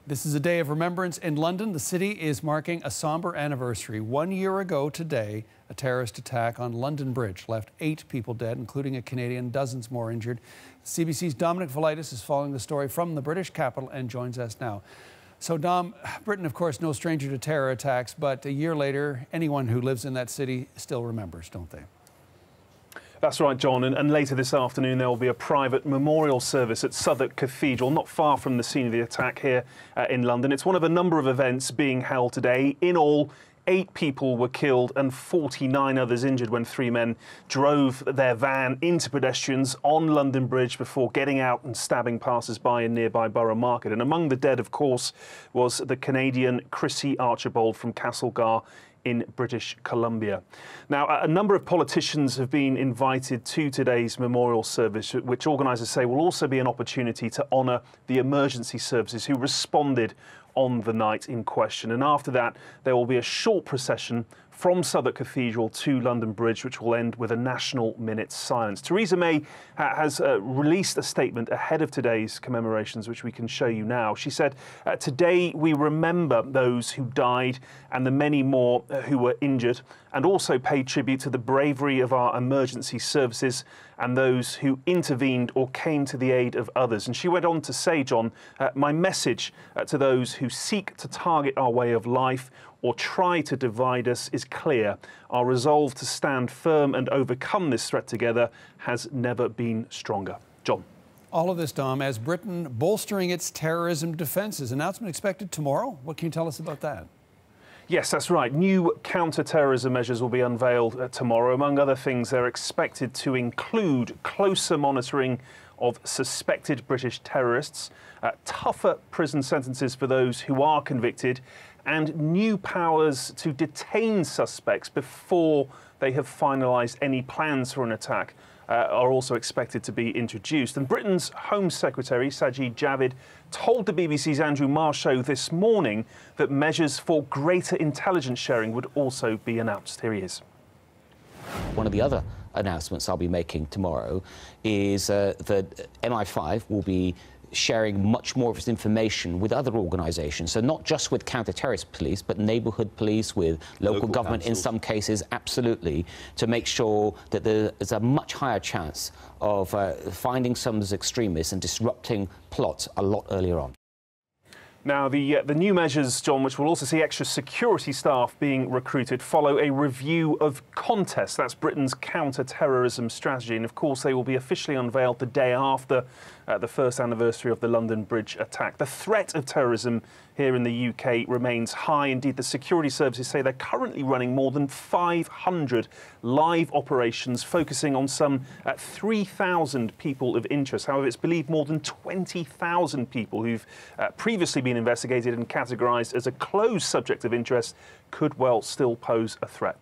This is a day of remembrance in London. The city is marking a somber anniversary. 1 year ago today, a terrorist attack on London Bridge left 8 people dead, including a Canadian, dozens more injured. CBC's Dominic Velitis is following the story from the British capital and joins us now. So, Dom, Britain, of course, no stranger to terror attacks, but a year later, anyone who lives in that city still remembers, don't they? That's right, John, and later this afternoon there will be a private memorial service at Southwark Cathedral, not far from the scene of the attack here in London. It's one of a number of events being held today. In all, 8 people were killed and 49 others injured when 3 men drove their van into pedestrians on London Bridge before getting out and stabbing passers-by in nearby Borough Market. And among the dead, of course, was the Canadian Chrissy Archibald from Castlegar in British Columbia. Now, a number of politicians have been invited to today's memorial service, which organisers say will also be an opportunity to honour the emergency services who responded on the night in question. And after that, there will be a short procession from Southwark Cathedral to London Bridge, which will end with a national minute's silence. Theresa May has released a statement ahead of today's commemorations, which we can show you now. She said, "Today we remember those who died and the many more who were injured, and also pay tribute to the bravery of our emergency services and those who intervened or came to the aid of others." And she went on to say, John, "My message to those who seek to target our way of life or try to divide us is clear. Our resolve to stand firm and overcome this threat together has never been stronger." John. All of this, Dom, as Britain bolstering its terrorism defences. Announcement expected tomorrow. What can you tell us about that? Yes, that's right. New counter-terrorism measures will be unveiled tomorrow. Among other things, they're expected to include closer monitoring of suspected British terrorists, tougher prison sentences for those who are convicted, and new powers to detain suspects before they have finalised any plans for an attack are also expected to be introduced. And Britain's Home Secretary, Sajid Javid, told the BBC's Andrew Marshall this morning that measures for greater intelligence sharing would also be announced. Here he is. One of the other announcements I'll be making tomorrow is that MI5 will be sharing much more of its information with other organisations, so not just with counter-terrorist police, but neighbourhood police, with local government councils. In some cases, absolutely, to make sure that there is a much higher chance of finding some of those extremists and disrupting plots a lot earlier on. Now, the new measures, John, which will also see extra security staff being recruited, follow a review of contests. That's Britain's counter-terrorism strategy. And, of course, they will be officially unveiled the day after the first anniversary of the London Bridge attack. The threat of terrorism here in the UK remains high. Indeed, the security services say they're currently running more than 500 live operations, focusing on some 3,000 people of interest. However, it's believed more than 20,000 people who've previously been investigated and categorised as a closed subject of interest could well still pose a threat.